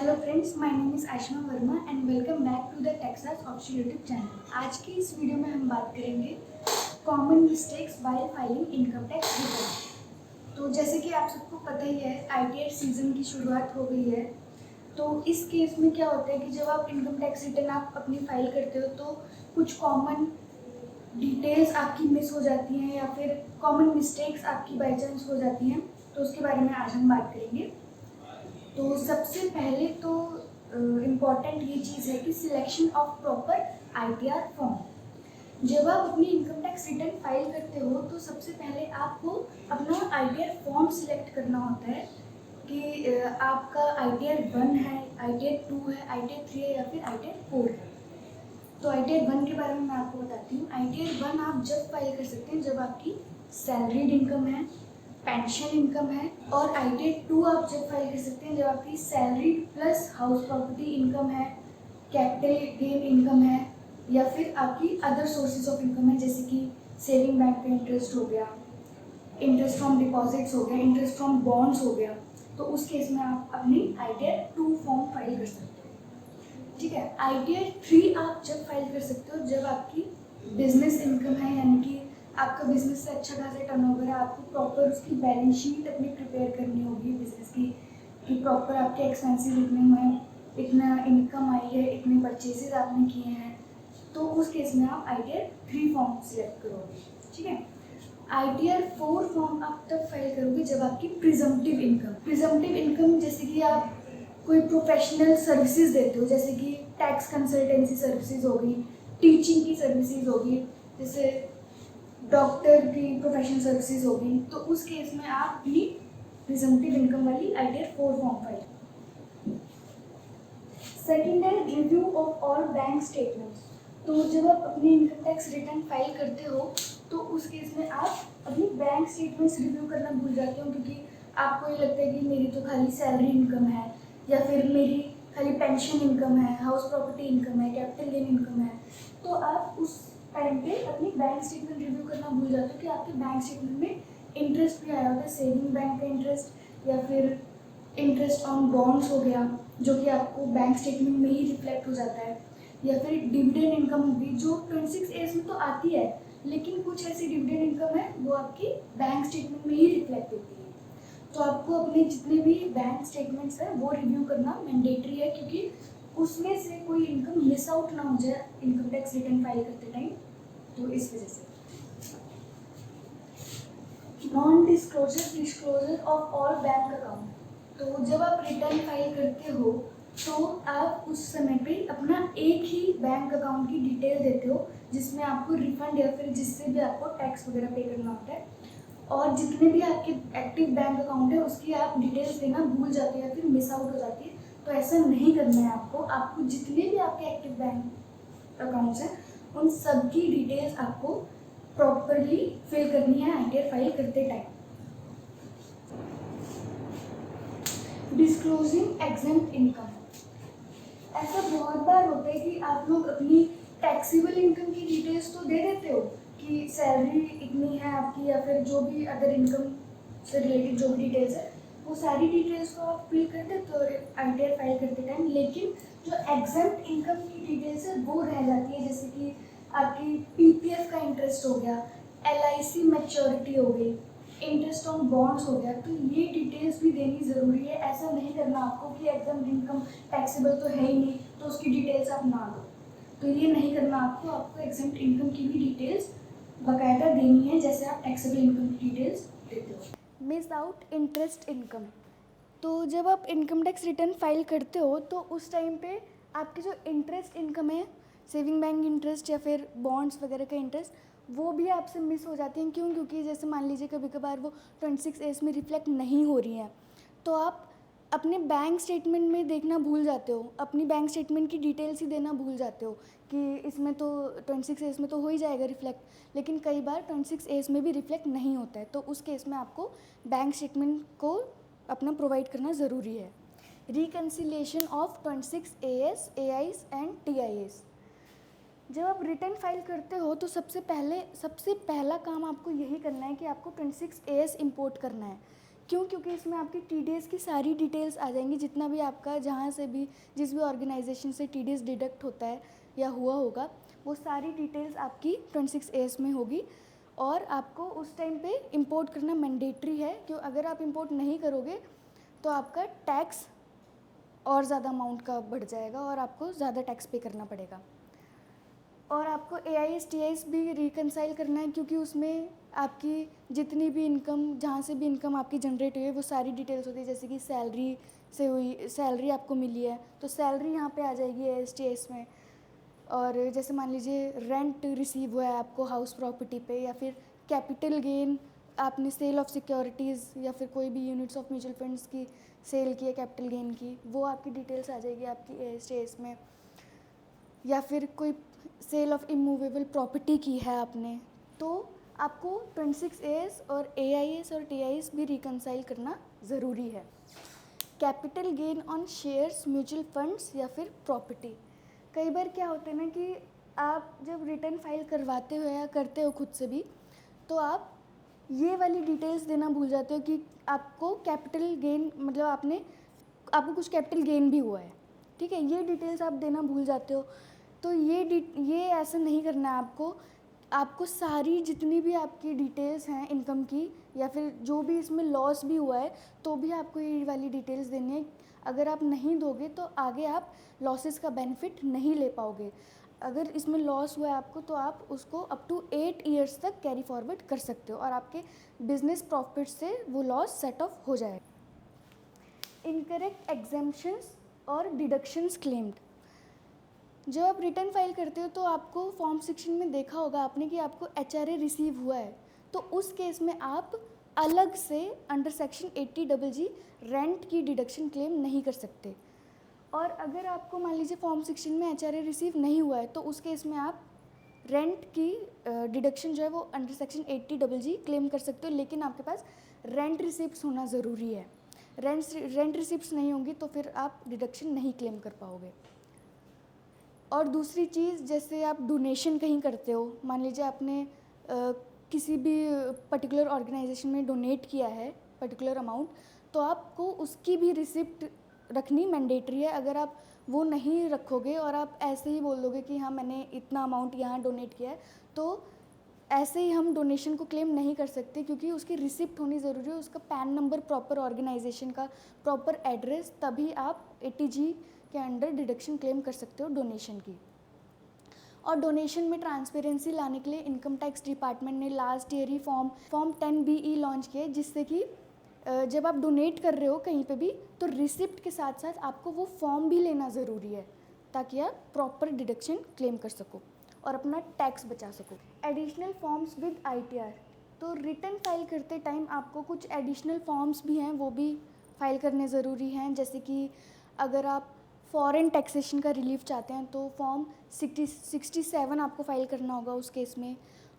Hello friends, my name is Ayshma Verma and welcome back to the Texas official YouTube channel. आज की इस video में हम बात करेंगे common mistakes while filing income tax return. तो जैसे कि आप सबको पता ही है, आईटीआर सीज़न की शुरुआत हो गई है। तो इस केस में क्या होता है कि जब आप इनकम टैक्स रिटर्न आप अपनी फाइल करते हो तो कुछ कॉमन डिटेल्स आपकी मिस हो जाती हैं या फिर कॉमन मिस्टेक्स आपकी बाई चांस हो जाती हैं। तो उसके बारे में आज हम बात करेंगे। तो सबसे पहले तो इम्पॉर्टेंट ये चीज़ है कि selection of proper ITR form. जब आप अपनी इनकम टैक्स रिटर्न फाइल करते हो तो सबसे पहले आपको अपना आईटीआर फॉर्म सिलेक्ट करना होता है कि आपका आईटीआर 1 है, आईटीआर 2 है, आईटीआर 3 है या फिर आईटीआर 4 है। तो आईटीआर 1 के बारे में मैं आपको बताती हूँ। आईटीआर 1 आप जब फाइल कर सकते हैं जब आपकी सैलरीड इनकम है, पेंशन इनकम है, और आईटीआर 2 आप जब फाइल कर सकते हैं जब आपकी salary plus house property income है, कैपिटल गेन इनकम है, या फिर आपकी अदर सोर्सेज ऑफ इनकम है, जैसे कि सेविंग बैंक का इंटरेस्ट हो गया, इंटरेस्ट फ्रॉम डिपॉजिट्स हो गया, इंटरेस्ट फ्रॉम बॉन्ड्स हो गया। तो उस केस में आप अपनी आईटीआर 2 फॉर्म फाइल कर सकते हो। ठीक है। आईटीआर 3 आप जब फाइल कर सकते हो जब आपकी बिजनेस इनकम है, यानी कि आपका बिजनेस से अच्छा खासा टर्नओवर है, आपको प्रॉपर उसकी बैलेंस शीट अपनी प्रिपेयर करनी होगी बिजनेस की, कि प्रॉपर आपके एक्सपेंसेस इतने हुए, इतना इनकम आई है, इतने परचेजेस आपने किए हैं। तो उस केस में आप आईटीआर 3 फॉर्म सिलेक्ट करोगे। ठीक है। आईटीआर 4 फॉर्म आप तब फाइल करोगे जब आपकी प्रिजम्पटिव इनकम जैसे कि आप कोई प्रोफेशनल सर्विसेज देते हो, जैसे कि टैक्स कंसल्टेंसी सर्विसेज होगी, टीचिंग की सर्विसेज होगी, जैसे डॉक्टर की प्रोफेशनल सर्विसेज होगी। तो उस केस में आप भी प्रिजम्पटिव इनकम वाली आईटीआर 4 फॉर्म फाइल। सेकेंड है review of all bank statements. तो जब आप अपनी इनकम टैक्स रिटर्न फाइल करते हो तो उस केस में आप अपनी बैंक स्टेटमेंट्स रिव्यू करना भूल जाते हो, क्योंकि आपको ये लगता है कि मेरी तो खाली सैलरी इनकम है, या फिर मेरी खाली पेंशन इनकम है, हाउस प्रॉपर्टी इनकम है, कैपिटल गेन इनकम है। तो आप उस टाइम पे अपनी बैंक स्टेटमेंट रिव्यू करना भूल जाते हो कि आपके बैंक स्टेटमेंट में इंटरेस्ट भी आया होता है, सेविंग बैंक का इंटरेस्ट या फिर इंटरेस्ट ऑन बॉन्ड्स हो गया, जो कि आपको बैंक स्टेटमेंट में ही रिफ्लेक्ट हो जाता है, या फिर डिविडेंड इनकम होगी जो 26A में तो आती है, लेकिन कुछ ऐसी डिविडेंड इनकम है वो आपकी बैंक स्टेटमेंट में ही रिफ्लेक्ट होती है। तो आपको अपने जितने भी बैंक स्टेटमेंट्स हैं वो रिव्यू करना मैंडेटरी है, क्योंकि उसमें से कोई इनकम मिस आउट ना हो जाए इनकम टैक्स रिटर्न फाइल करते टाइम। तो इस वजह से non disclosure of all bank account. तो जब आप रिटर्न फाइल करते हो तो आप उस समय पे अपना एक ही बैंक अकाउंट की डिटेल देते हो, जिसमें आपको रिफंड या फिर जिससे भी आपको टैक्स वगैरह पे करना होता है, और जितने भी आपके एक्टिव बैंक अकाउंट है उसकी आप डिटेल्स देना भूल जाते हैं या फिर मिस आउट हो जाती है। तो ऐसा नहीं करना है आपको जितने भी आपके एक्टिव बैंक अकाउंट्स हैं उन सब की डिटेल्स आपको प्रॉपरली फिल करनी है आईटीआर फाइल करते टाइम। Disclosing exempt income. ऐसा बहुत बार होता है कि आप लोग अपनी टैक्सेबल इनकम की डिटेल्स तो दे देते हो कि सैलरी इतनी है आपकी, या फिर जो भी अदर इनकम से रिलेटेड जो भी डिटेल्स है वो सारी डिटेल्स को आप फिल कर देते हो आईटीआर फाइल करते टाइम, लेकिन जो एग्जेम्प्ट इनकम की डिटेल्स है वो रह जाती है, जैसे कि आपकी पीपीएफ का इंटरेस्ट हो गया, एलआईसी मैच्योरिटी हो गई, इंटरेस्ट ऑन बॉन्ड्स हो गया। तो ये डिटेल्स भी देनी ज़रूरी है। ऐसा नहीं करना आपको कि एग्जाम इनकम टैक्सेबल तो है ही नहीं तो उसकी डिटेल्स आप ना दो। तो ये नहीं करना आपको एग्जाम इनकम की भी डिटेल्स बाकायदा देनी है, जैसे आप टैक्सेबल इनकम की डिटेल्स देते हो। Miss out interest income. तो जब आप इनकम टैक्स रिटर्न फाइल करते हो तो उस टाइम पे आपकी जो इंटरेस्ट इनकम है, सेविंग बैंक इंटरेस्ट या फिर बॉन्ड्स वगैरह का इंटरेस्ट, वो भी आपसे मिस हो जाती हैं। क्यों? क्योंकि जैसे मान लीजिए कभी कभार वो 26A में रिफ्लेक्ट नहीं हो रही हैं, तो आप अपने बैंक स्टेटमेंट में देखना भूल जाते हो, अपनी बैंक स्टेटमेंट की डिटेल्स ही देना भूल जाते हो कि इसमें तो 26A में तो हो ही जाएगा रिफ्लेक्ट, लेकिन कई बार 26A में भी रिफ्लेक्ट नहीं होता है। तो उस केस में आपको बैंक स्टेटमेंट को अपना प्रोवाइड करना ज़रूरी है। Reconciliation of 26AS, AIs and TIAs। जब आप रिटर्न फाइल करते हो तो सबसे पहला काम आपको यही करना है कि आपको 26AS इंपोर्ट करना है। क्यों? क्योंकि इसमें आपकी TDS की सारी डिटेल्स आ जाएंगी, जितना भी आपका जहाँ से भी जिस भी ऑर्गेनाइजेशन से TDS डिडक्ट होता है या हुआ होगा, वो सारी डिटेल्स आपकी 26A में होगी। और आपको उस टाइम पे इंपोर्ट करना मैंडेटरी है, क्यों? अगर आप इंपोर्ट नहीं करोगे तो आपका टैक्स और ज़्यादा अमाउंट का बढ़ जाएगा और आपको ज़्यादा टैक्स पे करना पड़ेगा। और आपको AIS TIS भी रिकनसाइल करना है, क्योंकि उसमें आपकी जितनी भी इनकम, जहाँ से भी इनकम आपकी जनरेट हुई है, वो सारी डिटेल्स होती है। जैसे कि सैलरी से हुई, सैलरी आपको मिली है तो सैलरी यहाँ पे आ जाएगी AIS TIS में। और जैसे मान लीजिए रेंट रिसीव हुआ है आपको हाउस प्रॉपर्टी पे, या फिर कैपिटल गेन आपने सेल ऑफ सिक्योरिटीज़ या फिर कोई भी यूनिट्स ऑफ म्यूचुअल फंड्स की सेल की है कैपिटल गेन की, वो आपकी डिटेल्स आ जाएगी आपकी AIS TIS में। या फिर कोई सेल ऑफ इमूवेबल प्रॉपर्टी की है आपने, तो आपको 26As और AIS और TIS भी रिकनसाइल करना ज़रूरी है। Capital gain on shares, mutual funds या फिर प्रॉपर्टी। कई बार क्या होता है ना कि आप जब रिटर्न फाइल करवाते हो या करते हो खुद से भी, तो आप ये वाली डिटेल्स देना भूल जाते हो कि आपको कैपिटल गेन, मतलब आपको कुछ कैपिटल गेन भी हुआ है, ठीक है, ये डिटेल्स आप देना भूल जाते हो। तो ये ऐसा नहीं करना है आपको सारी जितनी भी आपकी डिटेल्स हैं इनकम की, या फिर जो भी इसमें लॉस भी हुआ है तो भी आपको ये वाली डिटेल्स देनी है। अगर आप नहीं दोगे तो आगे आप लॉसेस का बेनिफिट नहीं ले पाओगे। अगर इसमें लॉस हुआ है आपको, तो आप उसको अप टू 8 ईयर्स तक कैरी फॉरवर्ड कर सकते हो और आपके बिजनेस प्रॉफिट से वो लॉस सेट ऑफ हो जाएगा। इनकरेक्ट एग्जेम्पशंस और डिडक्शंस क्लेम्ड। जब आप रिटर्न फाइल करते हो तो आपको फॉर्म 16 में देखा होगा आपने कि आपको HRA रिसीव हुआ है, तो उस केस में आप अलग से अंडर सेक्शन 80GG रेंट की डिडक्शन क्लेम नहीं कर सकते। और अगर आपको मान लीजिए फॉर्म 16 में HRA रिसीव नहीं हुआ है, तो उस केस में आप रेंट की डिडक्शन जो है वो अंडर सेक्शन 80GG क्लेम कर सकते हो, लेकिन आपके पास रेंट रिसिप्ट्स होना ज़रूरी है। रेंट रिसिप्ट्स नहीं होंगी तो फिर आप डिडक्शन नहीं क्लेम कर पाओगे। और दूसरी चीज़, जैसे आप डोनेशन कहीं करते हो, मान लीजिए आपने किसी भी पर्टिकुलर ऑर्गेनाइजेशन में डोनेट किया है पर्टिकुलर अमाउंट, तो आपको उसकी भी रिसिप्ट रखनी मैंडेटरी है। अगर आप वो नहीं रखोगे और आप ऐसे ही बोल दोगे कि हाँ मैंने इतना अमाउंट यहाँ डोनेट किया है, तो ऐसे ही हम डोनेशन को क्लेम नहीं कर सकते, क्योंकि उसकी रिसिप्ट होनी ज़रूरी है, उसका पैन नंबर, प्रॉपर ऑर्गेनाइजेशन का प्रॉपर एड्रेस, तभी आप 80G के अंडर डिडक्शन क्लेम कर सकते हो डोनेशन की। और डोनेशन में ट्रांसपेरेंसी लाने के लिए इनकम टैक्स डिपार्टमेंट ने लास्ट ईयर ही फॉर्म 10BE लॉन्च किया है, जिससे कि जब आप डोनेट कर रहे हो कहीं पे भी, तो रिसिप्ट के साथ साथ आपको वो फॉर्म भी लेना ज़रूरी है, ताकि आप प्रॉपर डिडक्शन क्लेम कर सको और अपना टैक्स बचा सको। Additional forms with ITR। तो रिटर्न फाइल करते टाइम आपको कुछ एडिशनल फॉर्म्स भी हैं, वो भी फाइल करने ज़रूरी हैं। जैसे कि अगर आप फॉरेन टैक्सेशन का रिलीफ चाहते हैं तो फॉर्म 67 आपको फाइल करना होगा उस केस में।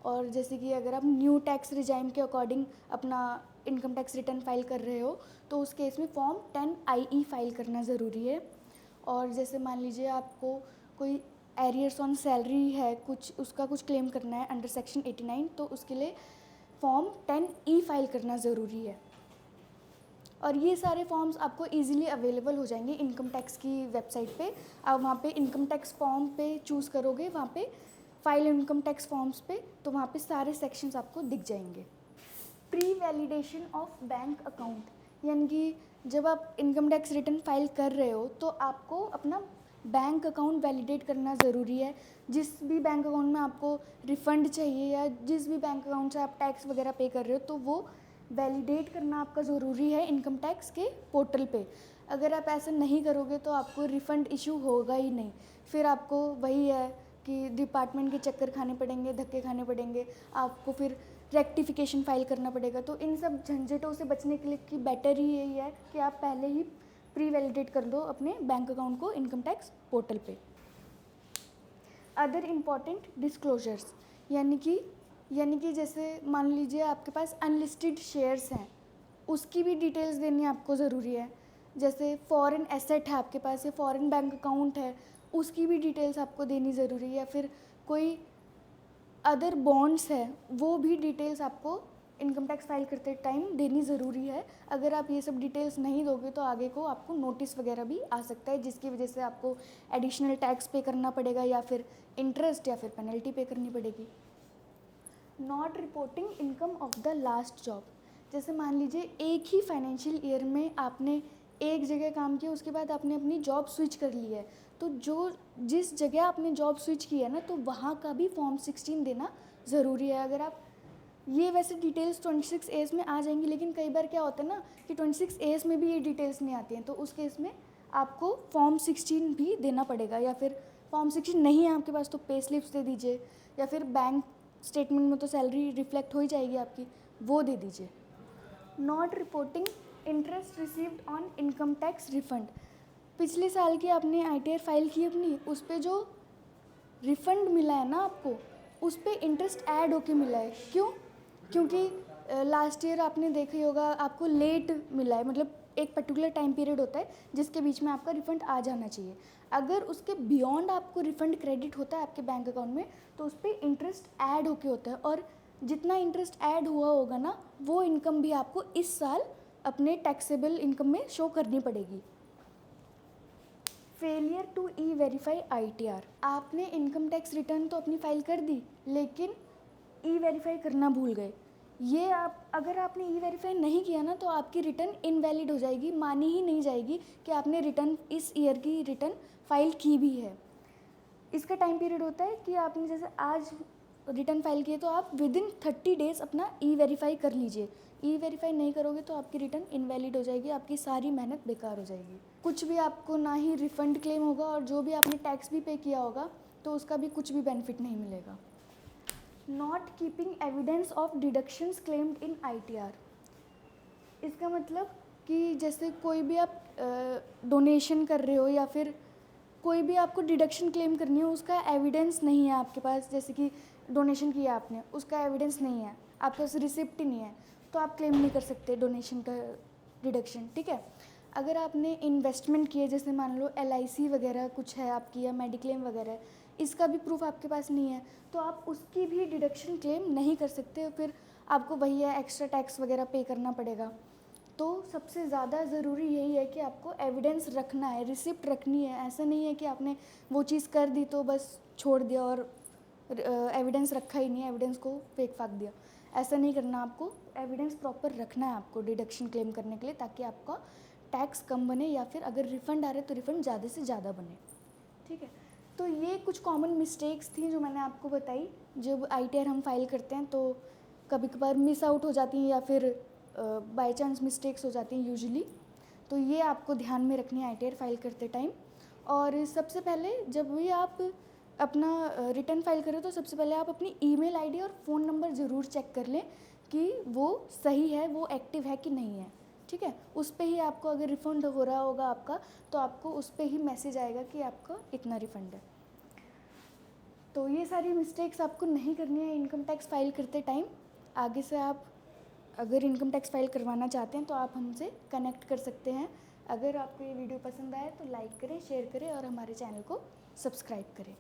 और जैसे कि अगर आप न्यू टैक्स रिजाइम के अकॉर्डिंग अपना इनकम टैक्स रिटर्न फाइल कर रहे हो, तो उस केस में फॉर्म 10IE फाइल करना ज़रूरी है। और जैसे मान लीजिए आपको कोई एरियर्स ऑन सैलरी है, उसका कुछ क्लेम करना है अंडर सेक्शन 89, तो उसके लिए फॉर्म 10E फाइल करना ज़रूरी है। और ये सारे फॉर्म्स आपको इजीली अवेलेबल हो जाएंगे इनकम टैक्स की वेबसाइट पे। आप वहाँ पे इनकम टैक्स फॉर्म पे चूज़ करोगे, वहाँ पे फाइल इनकम टैक्स फॉर्म्स पे, तो वहाँ पे सारे सेक्शंस आपको दिख जाएंगे। Pre validation of bank account, यानी कि जब आप इनकम टैक्स रिटर्न फाइल कर रहे हो तो आपको अपना बैंक अकाउंट वैलिडेट करना ज़रूरी है। जिस भी बैंक अकाउंट में आपको रिफ़ंड चाहिए या जिस भी बैंक अकाउंट से आप टैक्स वगैरह पे कर रहे हो, तो वो वैलिडेट करना आपका ज़रूरी है इनकम टैक्स के पोर्टल पे। अगर आप ऐसा नहीं करोगे तो आपको रिफ़ंड इशू होगा ही नहीं। फिर आपको वही है कि डिपार्टमेंट के चक्कर खाने पड़ेंगे, धक्के खाने पड़ेंगे, आपको फिर रेक्टिफिकेशन फाइल करना पड़ेगा। तो इन सब झंझटों से बचने के लिए कि बेटर ही यही है कि आप पहले ही प्री वैलिडेट कर दो अपने बैंक अकाउंट को इनकम टैक्स पोर्टल पे। अदर इम्पॉर्टेंट डिस्क्लोजर्स, यानी कि जैसे मान लीजिए आपके पास अनलिस्टेड शेयर्स हैं, उसकी भी डिटेल्स देनी आपको ज़रूरी है। जैसे फॉरेन एसेट है आपके पास या फॉरेन बैंक अकाउंट है, उसकी भी डिटेल्स आपको देनी ज़रूरी है। या फिर कोई अदर बॉन्ड्स है, वो भी डिटेल्स आपको इनकम टैक्स फाइल करते टाइम देनी ज़रूरी है। अगर आप ये सब डिटेल्स नहीं दोगे तो आगे को आपको नोटिस वगैरह भी आ सकता है, जिसकी वजह से आपको एडिशनल टैक्स पे करना पड़ेगा या फिर इंटरेस्ट या फिर पेनल्टी पे करनी पड़ेगी। Not reporting income of the last job, जैसे मान लीजिए एक ही फाइनेंशियल ईयर में आपने एक जगह काम किया, उसके बाद आपने अपनी जॉब स्विच कर ली है, तो जिस जगह आपने जॉब स्विच की है ना, तो वहाँ का भी फॉर्म 16 देना ज़रूरी है। अगर आप ये वैसे डिटेल्स 26A में आ जाएंगी, लेकिन कई बार क्या होता है ना कि 26A में भी ये डिटेल्स नहीं आती हैं, तो उस केस में आपको फॉर्म 16 भी देना पड़ेगा। या फिर फॉर्म 16 नहीं है आपके पास तो पे स्लिप्स दे दीजिए, या फिर बैंक स्टेटमेंट में तो सैलरी रिफ्लेक्ट हो ही जाएगी आपकी, वो दे दीजिए। Not reporting interest received on income tax refund, पिछले साल की आपने ITR फाइल की अपनी, उस पर जो रिफ़ंड मिला है ना आपको, उस पर इंटरेस्ट ऐड होके मिला है। क्यों? क्योंकि लास्ट ईयर आपने देखा ही होगा आपको लेट मिला है, मतलब एक पर्टिकुलर टाइम पीरियड होता है जिसके बीच में आपका रिफ़ंड आ जाना चाहिए। अगर उसके बियॉन्ड आपको रिफ़ंड क्रेडिट होता है आपके बैंक अकाउंट में, तो उस पर इंटरेस्ट ऐड होके होता है, और जितना इंटरेस्ट ऐड हुआ होगा ना, वो इनकम भी आपको इस साल अपने टैक्सेबल इनकम में शो करनी पड़ेगी। फेलियर टू वेरीफाई ITR, आपने इनकम टैक्स रिटर्न तो अपनी फाइल कर दी, लेकिन वेरीफाई करना भूल गए। ये अगर आपने वेरीफाई नहीं किया ना, तो आपकी रिटर्न इनवैलिड हो जाएगी, मानी ही नहीं जाएगी कि आपने रिटर्न इस ईयर की रिटर्न फाइल की भी है। इसका टाइम पीरियड होता है कि आपने जैसे आज रिटर्न फाइल किए तो आप विदिन 30 डेज़ अपना वेरीफाई कर लीजिए। वेरीफाई नहीं करोगे तो आपकी रिटर्न इनवैलिड हो जाएगी, आपकी सारी मेहनत बेकार हो जाएगी। कुछ भी आपको ना ही रिफ़ंड क्लेम होगा, और जो भी आपने टैक्स भी पे किया होगा तो उसका भी कुछ भी बेनिफिट नहीं मिलेगा। Not keeping evidence of deductions claimed in ITR, इसका मतलब कि जैसे कोई भी आप डोनेशन कर रहे हो या फिर कोई भी आपको डिडक्शन क्लेम करनी है, उसका एविडेंस नहीं है आपके पास, जैसे कि डोनेशन किया आपने, उसका एविडेंस नहीं है आपके पास, रिसिप्ट ही नहीं है, तो आप क्लेम नहीं कर सकते डोनेशन का डिडक्शन। ठीक है। अगर आपने इन्वेस्टमेंट किए, जैसे मान लो LIC वगैरह कुछ है आपकी, या मेडिक्लेम वगैरह, इसका भी प्रूफ आपके पास नहीं है, तो आप उसकी भी डिडक्शन क्लेम नहीं कर सकते, फिर आपको वही है एक्स्ट्रा टैक्स वगैरह पे करना पड़ेगा। तो सबसे ज़्यादा ज़रूरी यही है कि आपको एविडेंस रखना है, रिसिप्ट रखनी है। ऐसा नहीं है कि आपने वो चीज़ कर दी तो बस छोड़ दिया और एविडेंस रखा ही नहीं है, एविडेंस को फेंक फाक दिया। ऐसा नहीं करना, आपको एविडेंस प्रॉपर रखना है आपको डिडक्शन क्लेम करने के लिए, ताकि आपका टैक्स कम बने, या फिर अगर रिफ़ंड आ रहे तो रिफ़ंड ज़्यादा से ज़्यादा बने। ठीक है। तो ये कुछ कॉमन मिस्टेक्स थी जो मैंने आपको बताई। जब ITR हम फाइल करते हैं तो कभी कभार मिस आउट हो जाती हैं, या फिर बाय चांस मिस्टेक्स हो जाती हैं यूजुअली, तो ये आपको ध्यान में रखनी है ITR फाइल करते टाइम। और सबसे पहले जब भी आप अपना रिटर्न फाइल करें, तो सबसे पहले आप अपनी ईमेल ID और फ़ोन नंबर ज़रूर चेक कर लें कि वो सही है, वो एक्टिव है कि नहीं है। ठीक है। उस पर ही आपको अगर रिफ़ंड हो रहा होगा आपका, तो आपको उस पर ही मैसेज आएगा कि आपका इतना रिफ़ंड है। तो ये सारी मिस्टेक्स आपको नहीं करनी है इनकम टैक्स फाइल करते टाइम। आगे से आप अगर इनकम टैक्स फाइल करवाना चाहते हैं तो आप हमसे कनेक्ट कर सकते हैं। अगर आपको ये वीडियो पसंद आए तो लाइक करें, शेयर करें और हमारे चैनल को सब्सक्राइब करें।